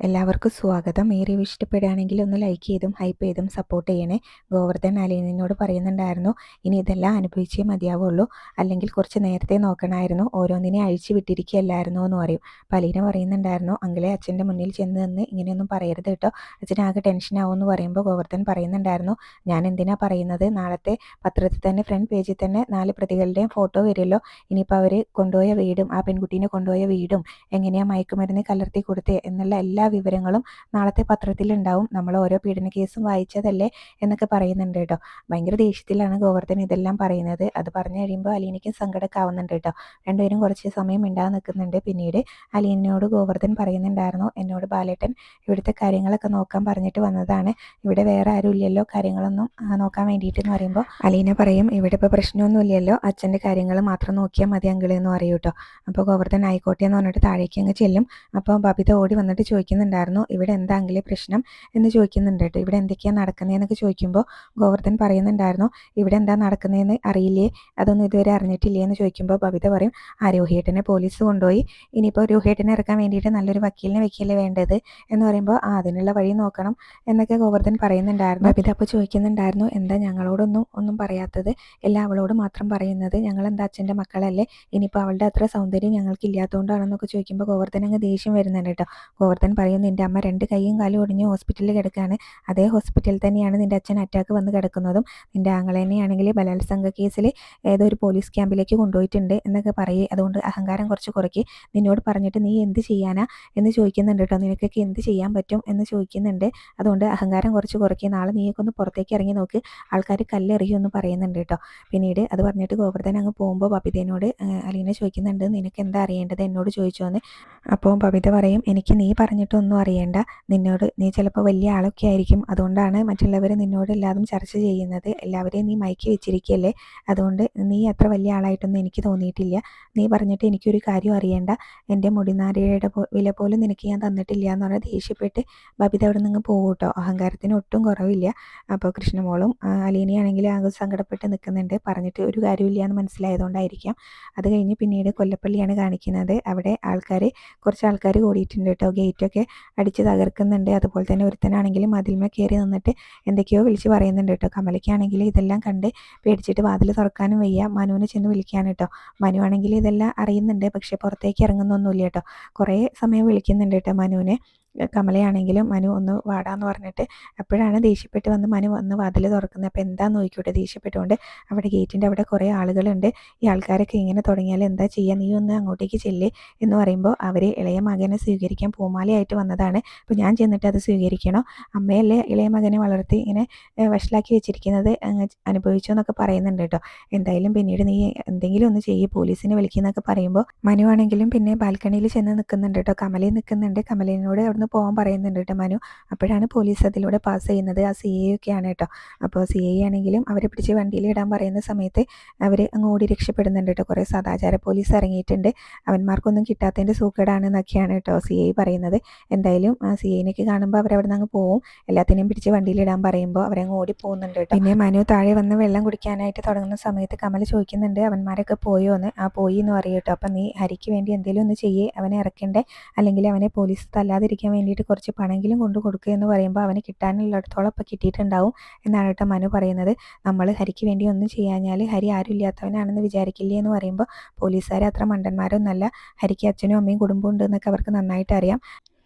എല്ലാവർക്കും സ്വാഗതം. ഈ റിവ്യൂ ഇഷ്ടപ്പെടുകയാണെങ്കിൽ ഒന്ന് ലൈക്ക് ചെയ്തും ഹൈപ്പ് ചെയ്തും സപ്പോർട്ട് ചെയ്യണേ. ഗോവർദ്ധൻ അലീനോട് പറയുന്നുണ്ടായിരുന്നു, ഇനി ഇതെല്ലാം അനുഭവിച്ചേ മതിയാവുള്ളൂ, അല്ലെങ്കിൽ കുറച്ച് നേരത്തെ നോക്കണമായിരുന്നു, ഓരോന്നിനെ അഴിച്ചു വിട്ടിരിക്കുകയല്ലായിരുന്നോ എന്ന് പറയും. അപ്പോൾ അലീന പറയുന്നുണ്ടായിരുന്നു, അങ്കിളെ അച്ഛൻ്റെ മുന്നിൽ ചെന്ന് നിന്ന് ഇങ്ങനെയൊന്നും പറയരുത് കേട്ടോ, അച്ഛനാകെ ടെൻഷനാവും എന്ന് പറയുമ്പോൾ ഗോവർദ്ധൻ പറയുന്നുണ്ടായിരുന്നു, ഞാൻ എന്തിനാ പറയുന്നത്, നാളത്തെ പത്രത്തിൽ തന്നെ ഫ്രണ്ട് പേജിൽ തന്നെ 4 പ്രതികളുടെയും ഫോട്ടോ വരുമല്ലോ, ഇനിയിപ്പോൾ അവർ കൊണ്ടുപോയ വീടും ആ പെൺകുട്ടീനെ കൊണ്ടുപോയ വീടും എങ്ങനെയാണ് മയക്കുമരുന്ന് കലർത്തി കൊടുത്തേ എന്നുള്ള എല്ലാ വിവരങ്ങളും നാളത്തെ പത്രത്തിലുണ്ടാവും, നമ്മൾ ഓരോ പീഡന കേസും വായിച്ചതല്ലേ എന്നൊക്കെ പറയുന്നുണ്ട് കേട്ടോ. ഭയങ്കര ദേഷ്യത്തിലാണ് ഗോവർദ്ധൻ ഇതെല്ലാം പറയുന്നത്. അത് പറഞ്ഞു കഴിയുമ്പോൾ അലീനയ്ക്കും സങ്കടമൊക്കെ ആവുന്നുണ്ട് കേട്ടോ. രണ്ടുപേരും കുറച്ച് സമയം മിണ്ടാതെ നിൽക്കുന്നുണ്ട്. പിന്നീട് അലീനയോട് ഗോവർദ്ധൻ പറയുന്നുണ്ടായിരുന്നു, എന്നോട് ബാലേട്ടൻ ഇവിടുത്തെ കാര്യങ്ങളൊക്കെ നോക്കാൻ പറഞ്ഞിട്ട് വന്നതാണ്, ഇവിടെ വേറെ ആരും ഇല്ലല്ലോ കാര്യങ്ങളൊന്നും നോക്കാൻ വേണ്ടിയിട്ട് എന്ന് പറയുമ്പോൾ അലീന പറയും, ഇവിടെ ഇപ്പോൾ പ്രശ്നമൊന്നുമില്ലല്ലോ, അച്ഛൻ്റെ കാര്യങ്ങൾ മാത്രം നോക്കിയാൽ മതി അങ്കിള് എന്ന് പറയും കേട്ടോ. അപ്പോൾ ഗോവർദ്ധൻ ആയിക്കോട്ടെ എന്ന് പറഞ്ഞിട്ട് താഴേക്ക് അങ്ങ് ചെല്ലും. അപ്പോൾ ബബിത ഓടി വന്നിട്ട് ചോദിക്കുന്നുണ്ടായിരുന്നു, ഇവിടെ എന്താ അങ്കിളെ പ്രശ്നം എന്ന് ചോദിക്കുന്നുണ്ട് കേട്ടോ. ഇവിടെ എന്തൊക്കെയാണ് നടക്കുന്നതെന്നൊക്കെ ചോദിക്കുമ്പോൾ ഗോവർദ്ധൻ പറയുന്നുണ്ടായിരുന്നു, ഇവിടെ എന്താ നടക്കുന്നതെന്ന് അറിയില്ലേ, അതൊന്നും ഇതുവരെ അറിഞ്ഞിട്ടില്ലേ എന്ന് ചോദിക്കുമ്പോൾ ബബിത പറയും, രോഹിയേട്ടനെ പോലീസ് കൊണ്ടുപോയി, ഇനിയിപ്പോൾ രോഹിയേട്ടനെ ഇറക്കാൻ വേണ്ടിയിട്ട് നല്ലൊരു വക്കീലിനെ വെക്കല്ലേ വേണ്ടത് എന്ന് പറയുമ്പോൾ അതിനുള്ള വഴി നോക്കണം എന്നൊക്കെ ഗോവർദ്ധൻ പറയുന്നുണ്ടായിരുന്നു. ബബിത അപ്പോൾ ചോദിക്കുന്നുണ്ടായിരുന്നു, എന്താ ഞങ്ങളോടൊന്നും പറയാത്തത്, എല്ലാം അവളോട് മാത്രം പറയുന്നത്, ഞങ്ങൾ എന്താ അച്ഛൻ്റെ മക്കളല്ലേ, ഇനിയിപ്പോൾ അവളുടെ അത്ര സൗന്ദര്യം ഞങ്ങൾക്ക് ഇല്ലാത്തതുകൊണ്ടാണെന്നൊക്കെ ചോദിക്കുമ്പോൾ ഗോവർദ്ധൻ അങ്ങ് ദേഷ്യം വരുന്നുണ്ട് കേട്ടോ. ഗോവർദ്ധൻ പറയും, നിൻ്റെ അമ്മ 2 കൈയും കാലും ഒടിഞ്ഞ് ഹോസ്പിറ്റലിൽ കിടക്കുകയാണ്, അതേ ഹോസ്പിറ്റലിൽ തന്നെയാണ് നിൻ്റെ അച്ഛൻ അറ്റാക്ക് വന്ന് കിടക്കുന്നതും, നിൻ്റെ ആങ്ങളെന്നെയാണെങ്കിൽ ബലാത്സംഗ കേസിൽ ഏതോ ഒരു പോലീസ് ക്യാമ്പിലേക്ക് കൊണ്ടുപോയിട്ടുണ്ട് എന്നൊക്കെ പറയേ, അതുകൊണ്ട് അഹങ്കാരം കുറച്ച് കുറയ്ക്ക്, നിന്നോട് പറഞ്ഞിട്ട് നീ എന്ത് ചെയ്യാനാ എന്ന് ചോദിക്കുന്നുണ്ട് കേട്ടോ. നിനക്കൊക്കെ എന്ത് ചെയ്യാൻ പറ്റും എന്ന് ചോദിക്കുന്നുണ്ട്, അതുകൊണ്ട് അഹങ്കാരം കുറച്ച് കുറയ്ക്കുക, നാളെ നീയൊക്കെ ഒന്ന് പുറത്തേക്ക് ഇറങ്ങി നോക്ക്, ആൾക്കാർ കല്ലെറിയുമെന്ന് പറയുന്നുണ്ട് കേട്ടോ. പിന്നീട് അത് പറഞ്ഞിട്ട് ഗോവർദ്ധൻ അങ്ങ് പോകുമ്പോൾ ബബിതേനോട് അലീന ചോദിക്കുന്നുണ്ട്, നിനക്ക് എന്താ അറിയേണ്ടത് എന്നോട് ചോദിച്ചോന്ന്. അപ്പോൾ ബബിത പറയും, എനിക്ക് നീ പറഞ്ഞിട്ടൊന്നും അറിയണ്ട, നീ ചിലപ്പോൾ വലിയ ആളൊക്കെ ആയിരിക്കും, അതുകൊണ്ടാണ് മറ്റുള്ളവർ നിന്നോട് എല്ലാതും ചർച്ച ചെയ്യുന്നത്, എല്ലാവരെയും നീ മയക്കി വെച്ചിരിക്കുകയല്ലേ, അതുകൊണ്ട് നീ അത്ര വലിയ ആളായിട്ടൊന്നും എനിക്ക് തോന്നിയിട്ടില്ല, നീ പറഞ്ഞിട്ട് എനിക്കൊരു കാര്യം അറിയേണ്ട, എൻ്റെ മുടിനാരിയുടെ വില പോലും നിനക്ക് ഞാൻ തന്നിട്ടില്ല എന്ന് പറഞ്ഞാൽ ദേഷ്യപ്പെട്ട് ബബിത അവിടെ നിന്ന് പോകും കേട്ടോ. അഹങ്കാരത്തിന് ഒട്ടും കുറവില്ല. അപ്പോൾ കൃഷ്ണമോളും അലീനയാണെങ്കിൽ ആകെ സങ്കടപ്പെട്ട് നിൽക്കുന്നുണ്ട്, പറഞ്ഞിട്ട് ഒരു കാര്യമില്ല എന്ന് മനസ്സിലായതുകൊണ്ടായിരിക്കാം. അത് കഴിഞ്ഞ് പിന്നീട് കൊല്ലപ്പള്ളിയാണ് കാണിക്കുന്നത്. അവിടെ കുറച്ച് ആൾക്കാർ കൂടിയിട്ടുണ്ട് കേട്ടോ. ഗേറ്റൊക്കെ അടിച്ച് തകർക്കുന്നുണ്ട്. അതുപോലെ തന്നെ ഒരുത്തനാണെങ്കിലും മതിൽമ കയറി നിന്നിട്ട് എന്തൊക്കെയോ വിളിച്ച് പറയുന്നുണ്ട് കേട്ടോ. കമലയ്ക്കാണെങ്കിൽ ഇതെല്ലാം കണ്ട് പേടിച്ചിട്ട് വാതിൽ തുറക്കാനും വയ്യ, മനുവിനെ ചെന്ന് വിളിക്കാൻ കേട്ടോ. മനു ആണെങ്കിൽ ഇതെല്ലാം അറിയുന്നുണ്ട്, പക്ഷേ പുറത്തേക്ക് ഇറങ്ങുന്നൊന്നുമില്ല കേട്ടോ. കുറേ സമയം വിളിക്കുന്നുണ്ട് കേട്ടോ മനുവിനെ. കമലയാണെങ്കിലും മനു ഒന്ന് വാടാന്ന് പറഞ്ഞിട്ട് അപ്പോഴാണ് ദേഷ്യപ്പെട്ട് മനു വന്ന് വാതിൽ തുറക്കുന്നത്. അപ്പോൾ എന്താന്ന് നോക്കിക്കോട്ടെ, ദേഷ്യപ്പെട്ടുകൊണ്ട് അവിടെ ഗേറ്റിൻ്റെ അവിടെ കുറേ ആളുകളുണ്ട്, ഈ ആൾക്കാരൊക്കെ ഇങ്ങനെ തുടങ്ങിയാൽ എന്താ ചെയ്യുക, നീ ഒന്ന് അങ്ങോട്ടേക്ക് ചെല്ല് എന്ന് പറയുമ്പോൾ അവർ ഇളയ മകനെ സ്വീകരിക്കാൻ പൂമാലയായിട്ട് വന്നതാണ്, അപ്പോൾ ഞാൻ ചെന്നിട്ട് അത് സ്വീകരിക്കണോ, അമ്മയല്ലേ ഇളയ മകനെ വളർത്തി ഇങ്ങനെ വഷളാക്കി വെച്ചിരിക്കുന്നത്, അനുഭവിച്ചു എന്നൊക്കെ പറയുന്നുണ്ട് കേട്ടോ. എന്തായാലും പിന്നീട് നീ എന്തെങ്കിലും ഒന്ന് ചെയ്യ്, പോലീസിനെ വിളിക്കുന്നൊക്കെ പറയുമ്പോൾ മനു ആണെങ്കിലും പിന്നെ ബാൽക്കണിയിൽ ചെന്ന് നിൽക്കുന്നുണ്ട് കേട്ടോ. കമലയിൽ നിൽക്കുന്നുണ്ട്, കമലിനോട് അവിടുന്ന് പോകാൻ പറയുന്നുണ്ട് കേട്ടോ മനു. അപ്പോഴാണ് പോലീസ് അതിലൂടെ പാസ് ചെയ്യുന്നത്, ആ CA ഒക്കെയാണ് കേട്ടോ. അപ്പോൾ CA ആണെങ്കിലും അവരെ പിടിച്ച് വണ്ടിയിൽ ഇടാൻ പറയുന്ന സമയത്ത് അവർ അങ്ങ് ഓടി രക്ഷപ്പെടുന്നുണ്ട് കേട്ടോ. കുറേ സദാചാര പോലീസ് ഇറങ്ങിയിട്ടുണ്ട്, അവന്മാർക്കൊന്നും കിട്ടാത്തതിൻ്റെ സൂക്കേടാണെന്നൊക്കെയാണ് കേട്ടോ CA പറയുന്നത്. എന്തായാലും CAനൊക്കെ കാണുമ്പോൾ അവരവിടെ നിന്ന് അങ്ങ് പോവും, എല്ലാത്തിനെയും പിടിച്ച് വണ്ടിയിലിടാൻ പറയുമ്പോൾ അവരങ്ങ് ഓടി പോകുന്നുണ്ട് കേട്ടോ. പിന്നെ മനു താഴെ വന്ന് വെള്ളം കുടിക്കാനായിട്ട് തുടങ്ങുന്ന സമയത്ത് കമല ചോദിക്കുന്നുണ്ട്, അവന്മാരൊക്കെ പോയോ എന്ന്. പോയി എന്ന് പറയും കേട്ടോ. അപ്പം നീ ഹരിക്ക് വേണ്ടി എന്തെങ്കിലും ഒന്ന് ചെയ്യേ, അവനെ ഇറക്കണ്ടേ, അല്ലെങ്കിൽ അവനെ പോലീസ് തല്ലാതിരിക്കാൻ വേണ്ടിയിട്ട് കുറച്ച് പണമെങ്കിലും കൊണ്ട് കൊടുക്കുക എന്ന് പറയുമ്പോൾ അവന് കിട്ടാനുള്ളിടത്തോളം ഇപ്പം കിട്ടിയിട്ടുണ്ടാവും എന്നാണ് കേട്ടോ മനു പറയുന്നത്. നമ്മൾ ഹരിക്ക് വേണ്ടി ഒന്നും ചെയ്യാഞ്ഞാൽ ഹരി ആരും ഇല്ലാത്തവനാണെന്ന് വിചാരിക്കില്ലേ എന്ന് പറയുമ്പോൾ പോലീസുകാർ അത്ര മണ്ടന്മാരൊന്നല്ല, ഹരിക്ക് അച്ഛനും അമ്മയും കുടുംബം ഉണ്ട് എന്നൊക്കെ അവർക്ക് നന്നായിട്ട് അറിയാം.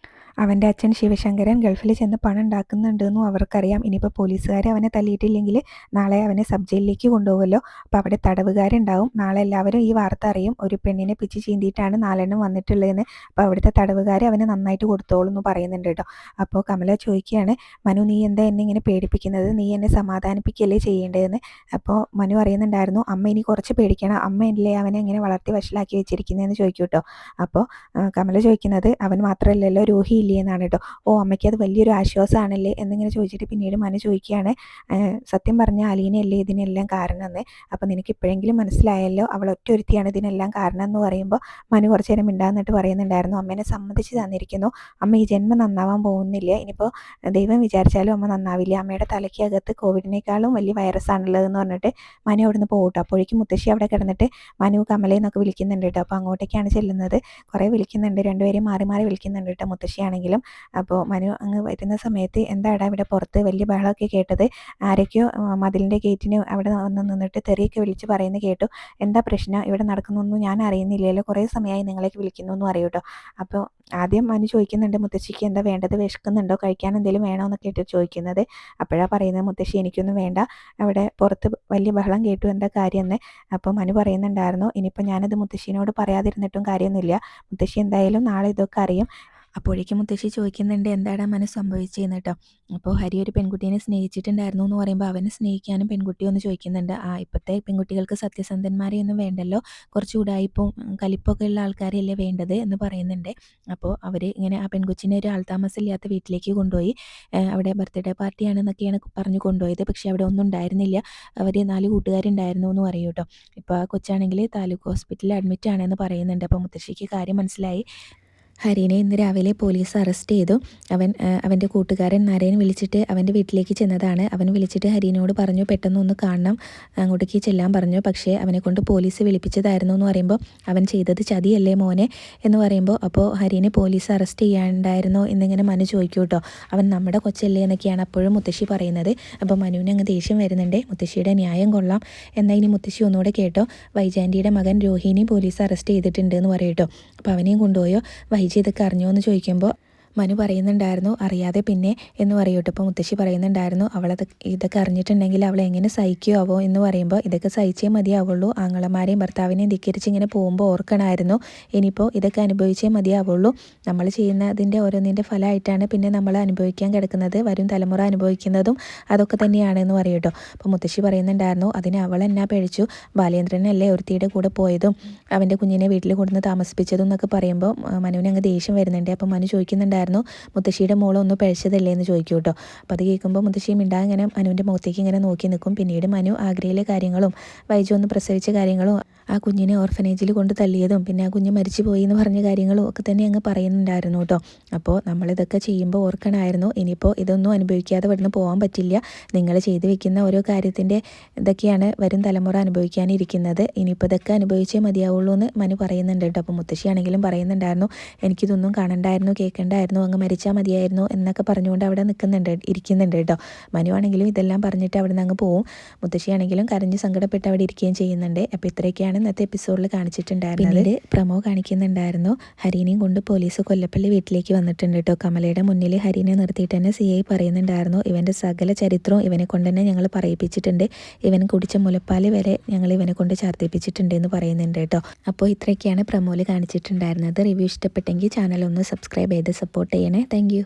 അവൻ്റെ അച്ഛൻ ശിവശങ്കരൻ ഗൾഫിൽ ചെന്ന് പണം ഉണ്ടാക്കുന്നുണ്ടെന്നും അവർക്കറിയാം. ഇനിയിപ്പോൾ പോലീസുകാർ അവനെ തല്ലിയിട്ടില്ലെങ്കിൽ നാളെ അവനെ സബ് ജയിലിലേക്ക് കൊണ്ടുപോകുമല്ലോ, അപ്പോൾ അവിടെ തടവുകാരുണ്ടാവും, നാളെ എല്ലാവരും ഈ വാർത്ത അറിയും, ഒരു പെണ്ണിനെ പിച്ച് ചീന്തിയിട്ടാണ് 4 വന്നിട്ടുള്ളതെന്ന്, അപ്പോൾ അവിടുത്തെ തടവുകാർ അവനെ നന്നായിട്ട് കൊടുത്തോളൂ എന്ന് പറയുന്നുണ്ട് കേട്ടോ. അപ്പോൾ കമല ചോദിക്കുകയാണ്, മനു നീ എന്താ എന്നെ ഇങ്ങനെ പേടിപ്പിക്കുന്നത്, നീ എന്നെ സമാധാനിപ്പിക്കുകയല്ലേ ചെയ്യേണ്ടതെന്ന്. അപ്പോൾ മനു അറിയുന്നുണ്ടായിരുന്നു, അമ്മ ഇനി കുറച്ച് പേടിക്കണം, അമ്മയല്ലേ അവനെ ഇങ്ങനെ വളർത്തി വഷളാക്കി വെച്ചിരിക്കുന്നതെന്ന് ചോദിക്കും കേട്ടോ. അപ്പോൾ കമല ചോദിക്കുന്നത്, അവൻ മാത്രമല്ലല്ലോ രോഹി ഇല്ലേ എന്നാണ് കേട്ടോ. അമ്മയ്ക്ക് അത് വലിയൊരു ആശ്വാസമാണല്ലേ എന്നിങ്ങനെ ചോദിച്ചിട്ട് പിന്നീട് മനു ചോദിക്കുകയാണ്, സത്യം പറഞ്ഞാൽ അലീനയല്ലേ ഇതിനെല്ലാം കാരണം എന്ന്, അപ്പോൾ നിനക്ക് ഇപ്പോഴെങ്കിലും മനസ്സിലായല്ലോ അവൾ ഒറ്റൊരുത്തിയാണ് ഇതിനെല്ലാം കാരണം എന്ന് പറയുമ്പോൾ മനു കുറച്ച് നേരം മിണ്ടാന്നിട്ട് പറയുന്നുണ്ടായിരുന്നു, അമ്മേനെ സമ്മതിച്ച് തന്നിരിക്കുന്നു, അമ്മ ഈ ജന്മം നന്നാവാൻ പോകുന്നില്ല, ഇനിയിപ്പോൾ ദൈവം വിചാരിച്ചാലും അമ്മ നന്നാവില്ല, അമ്മയുടെ തലയ്ക്കകത്ത് കോവിഡിനേക്കാളും വലിയ വൈറസാണുള്ളതെന്ന് പറഞ്ഞിട്ട് മനു അവിടുന്ന് പോകട്ടോ. അപ്പോഴേക്കും മുത്തശ്ശി അവിടെ കിടന്നിട്ട് മനു കമലയെന്നൊക്കെ വിളിക്കുന്നുണ്ട് കേട്ടോ. അപ്പോൾ അങ്ങോട്ടേക്കാണ് ചെല്ലുന്നത്, കുറേ വിളിക്കുന്നുണ്ട്, രണ്ടുപേരെയും മാറി മാറി വിളിക്കുന്നുണ്ട് കേട്ടോ. മുത്തശ്ശിയാണ് ആണെങ്കിലും. അപ്പോൾ മനു അങ്ങ് വരുന്ന സമയത്ത് എന്താടാ ഇവിടെ പുറത്ത് വലിയ ബഹളമൊക്കെ കേട്ടത്, ആരൊക്കെയോ മതിലിൻ്റെ ഗേറ്റിന് അവിടെ വന്ന് നിന്നിട്ട് തെറിയൊക്കെ വിളിച്ച് പറയുന്നത് കേട്ടു. എന്താ പ്രശ്നം, ഇവിടെ നടക്കുന്നൊന്നും ഞാൻ അറിയുന്നില്ലല്ലോ, കുറേ സമയമായി നിങ്ങളേക്ക് വിളിക്കുന്നു എന്നും അറിയൂ കേട്ടോ. അപ്പോൾ ആദ്യം മനു ചോദിക്കുന്നുണ്ട് മുത്തശ്ശിക്ക് എന്താ വേണ്ടത്, വിശക്കുന്നുണ്ടോ, കഴിക്കാൻ എന്തെങ്കിലും വേണോ എന്നൊക്കെ ആയിട്ട് ചോദിക്കുന്നത്. അപ്പോഴാണ് പറയുന്നത് മുത്തശ്ശി എനിക്കൊന്നും വേണ്ട, അവിടെ പുറത്ത് വലിയ ബഹളം കേട്ടു, എന്താ കാര്യമെന്ന്. അപ്പോൾ മനു പറയുന്നുണ്ടായിരുന്നു ഇനിയിപ്പോൾ ഞാനത് മുത്തശ്ശിനോട് പറയാതിരുന്നിട്ടും കാര്യമൊന്നുമില്ല, മുത്തശ്ശി എന്തായാലും നാളെ ഇതൊക്കെ അറിയും. അപ്പോഴേക്കും മുത്തശ്ശി ചോദിക്കുന്നുണ്ട് എന്താടാ മനു സംഭവിച്ചതെന്ന് കേട്ടോ. അപ്പോൾ ഹരി ഒരു പെൺകുട്ടീനെ സ്നേഹിച്ചിട്ടുണ്ടായിരുന്നു എന്ന് പറയുമ്പോൾ അവനെ സ്നേഹിക്കാനും പെൺകുട്ടിയൊന്ന് ചോദിക്കുന്നുണ്ട്. ഇപ്പോഴത്തെ പെൺകുട്ടികൾക്ക് സത്യസന്ധന്മാരെയൊന്നും വേണ്ടല്ലോ, കുറച്ച് ഉടായിപ്പും കലിപ്പൊക്കെ ഉള്ള ആൾക്കാരെയല്ലേ വേണ്ടത് എന്ന് പറയുന്നുണ്ട്. അപ്പോൾ അവർ ഇങ്ങനെ ആ പെൺകൊച്ചിനെ ഒരു ആൾതാമസമില്ലാത്ത വീട്ടിലേക്ക് കൊണ്ടുപോയി. അവിടെ ബർത്ത്ഡേ പാർട്ടിയാണെന്നൊക്കെയാണ് പറഞ്ഞു കൊണ്ടുപോയത്. പക്ഷേ അവിടെ ഒന്നും ഉണ്ടായിരുന്നില്ല, അവർ 4 കൂട്ടുകാരുണ്ടായിരുന്നു എന്ന് പറയൂ കേട്ടോ. ഇപ്പോൾ ആ കൊച്ചാണെങ്കിൽ താലൂക്ക് ഹോസ്പിറ്റലിൽ അഡ്മിറ്റ് ആണെന്ന് പറയുന്നുണ്ട്. അപ്പോൾ മുത്തശ്ശിക്ക് കാര്യം മനസ്സിലായി. ഹരിനെ ഇന്ന് രാവിലെ പോലീസ് അറസ്റ്റ് ചെയ്തു. അവൻ്റെ കൂട്ടുകാരൻ നരേൻ വിളിച്ചിട്ട് അവൻ്റെ വീട്ടിലേക്ക് ചെന്നതാണ്. അവൻ വിളിച്ചിട്ട് ഹരിനോട് പറഞ്ഞു പെട്ടെന്ന് ഒന്ന് കാണണം, അങ്ങോട്ടേക്ക് ചെല്ലാൻ പറഞ്ഞു. പക്ഷേ അവനെക്കൊണ്ട് പോലീസ് വിളിപ്പിച്ചതായിരുന്നു എന്ന് പറയുമ്പോൾ അവൻ ചെയ്തത് ചതിയല്ലേ മോനെ എന്ന് പറയുമ്പോൾ, അപ്പോൾ ഹരിനെ പോലീസ് അറസ്റ്റ് ചെയ്യാണ്ടായിരുന്നോ എന്നിങ്ങനെ മനു ചോദിക്കൂ കേട്ടോ. അവൻ നമ്മുടെ കൊച്ചല്ലേ എന്നൊക്കെയാണ് അപ്പോഴും മുത്തശ്ശി പറയുന്നത്. അപ്പോൾ മനുവിന് അങ്ങ് ദേഷ്യം വരുന്നുണ്ട്. മുത്തശ്ശിയുടെ ന്യായം കൊള്ളാം. എന്നാൽ ഇനി മുത്തശ്ശി ഒന്നുകൂടെ കേട്ടോ, വൈജാൻറ്റിയുടെ മകൻ രോഹിണി പോലീസ് അറസ്റ്റ് ചെയ്തിട്ടുണ്ട് എന്ന് പറയൂട്ടോ. അപ്പോൾ അവനെയും കൊണ്ടുപോയോ, വൈജി ഇതൊക്കെ അറിഞ്ഞോ എന്ന് ചോദിക്കുമ്പോൾ മനു പറയുന്നുണ്ടായിരുന്നു അറിയാതെ പിന്നെ എന്ന് പറയൂട്ടോ. ഇപ്പോൾ മുത്തശ്ശി പറയുന്നുണ്ടായിരുന്നു ഇതൊക്കെ അറിഞ്ഞിട്ടുണ്ടെങ്കിൽ അവൾ എങ്ങനെ സഹിക്കുമാവോ എന്ന് പറയുമ്പോൾ ഇതൊക്കെ സഹിച്ചേ മതിയാവുള്ളൂ, ആങ്ങളമാരെയും ഭർത്താവിനെയും ധിക്കരിച്ച് ഇങ്ങനെ പോകുമ്പോൾ ഓർക്കണമായിരുന്നു, ഇനിയിപ്പോൾ ഇതൊക്കെ അനുഭവിച്ചേ മതിയാവുള്ളൂ, നമ്മൾ ചെയ്യുന്നതിൻ്റെ ഓരോന്നിൻ്റെ ഫലമായിട്ടാണ് പിന്നെ നമ്മൾ അനുഭവിക്കാൻ കിടക്കുന്നത്, വരും തലമുറ അനുഭവിക്കുന്നതും അതൊക്കെ തന്നെയാണ് എന്ന് പറയൂട്ടോ. അപ്പോൾ മുത്തശ്ശി പറയുന്നുണ്ടായിരുന്നു അതിന് അവൾ എന്നാ പഴിച്ചു, ബാലേന്ദ്രനല്ലേ ഒരുത്തിയുടെ കൂടെ പോയതും അവൻ്റെ കുഞ്ഞിനെ വീട്ടിൽ കൊണ്ടുവന്ന് താമസിപ്പിച്ചതും എന്നൊക്കെ പറയുമ്പോൾ മനുവിന് അങ്ങ് ദേഷ്യം വരുന്നുണ്ട്. അപ്പോൾ മനു ചോദിക്കുന്നുണ്ടായിരുന്നു മുത്തശ്ശിയുടെ മോളെ ഒന്ന് പഴിച്ചതല്ലേ എന്ന് ചോദിക്കൂ കേട്ടോ. അപ്പോൾ അത് കേൾക്കുമ്പോൾ മുത്തശ്ശി മിണ്ടാ ഇങ്ങനെ മനുവിൻ്റെ മുഖത്തേക്ക് ഇങ്ങനെ നോക്കി നിൽക്കും. പിന്നീട് മനു ആഗ്രയിലെ കാര്യങ്ങളും വൈജു ഒന്ന് പ്രസവിച്ച കാര്യങ്ങളും ആ കുഞ്ഞിനെ ഓർഫനേജിൽ കൊണ്ട് തള്ളിയതും പിന്നെ ആ കുഞ്ഞ് മരിച്ചു പോയി എന്ന് പറഞ്ഞ കാര്യങ്ങളും ഒക്കെ തന്നെ അങ്ങ് പറയുന്നുണ്ടായിരുന്നു കേട്ടോ. അപ്പോൾ നമ്മളിതൊക്കെ ചെയ്യുമ്പോൾ ഓർക്കണമായിരുന്നു ഇനിയിപ്പോൾ ഇതൊന്നും അനുഭവിക്കാതെ ഇവിടുന്ന് പോകാൻ പറ്റില്ല, നിങ്ങൾ ചെയ്തു വെക്കുന്ന ഓരോ കാര്യത്തിൻ്റെ ഇതൊക്കെയാണ് വരും തലമുറ അനുഭവിക്കാനിരിക്കുന്നത്, ഇനിയിപ്പോൾ ഇതൊക്കെ അനുഭവിച്ചേ മതിയാവുള്ളൂ എന്ന് മനു പറയുന്നുണ്ട് കേട്ടോ. അപ്പോൾ മുത്തശ്ശിയാണെങ്കിലും പറയുന്നുണ്ടായിരുന്നു എനിക്കിതൊന്നും കാണണ്ടായിരുന്നു, കേൾക്കണ്ടായിരുന്നു, അങ്ങ് മരിച്ചാൽ മതിയായിരുന്നു എന്നൊക്കെ പറഞ്ഞുകൊണ്ട് അവിടെ ഇരിക്കുന്നുണ്ട് കേട്ടോ. മനു ആണെങ്കിലും ഇതെല്ലാം പറഞ്ഞിട്ട് അവിടെ നിന്ന് അങ്ങ് പോവും. മുത്തശ്ശിയാണെങ്കിലും കരഞ്ഞ് സങ്കടപ്പെട്ട് അവിടെ ഇരിക്കുകയും ചെയ്യുന്നുണ്ട്. അപ്പോൾ ഇത്രയൊക്കെയാണ് ഇന്നത്തെ എപ്പിസോഡിൽ കാണിച്ചിട്ടുണ്ടായിരുന്നത്. പ്രമോ കാണിക്കുന്നുണ്ടായിരുന്നു ഹരീനെയും കൊണ്ട് പോലീസ് കൊല്ലപ്പള്ളി വീട്ടിലേക്ക് വന്നിട്ടുണ്ട് കേട്ടോ. കമലയുടെ മുന്നിൽ ഹരീനെ നിർത്തിയിട്ട് തന്നെ CI പറയുന്നുണ്ടായിരുന്നു ഇവൻ്റെ സകല ചരിത്രവും ഇവനെ കൊണ്ട് തന്നെ ഞങ്ങൾ പറയിപ്പിച്ചിട്ടുണ്ട്, ഇവൻ കുടിച്ച മുലപ്പാല് വരെ ഞങ്ങൾ ഇവനെ കൊണ്ട് ചാർത്തിപ്പിച്ചിട്ടുണ്ട് എന്ന് പറയുന്നുണ്ട് കേട്ടോ. അപ്പോൾ ഇത്രയൊക്കെയാണ് പ്രമോയിൽ കാണിച്ചിട്ടുണ്ടായിരുന്നത്. റിവ്യൂ ഇഷ്ടപ്പെട്ടെങ്കിൽ ചാനൽ ഒന്ന് സബ്സ്ക്രൈബ് ചെയ്ത് സപ്പോർട്ട് ചെയ്യണേ. താങ്ക്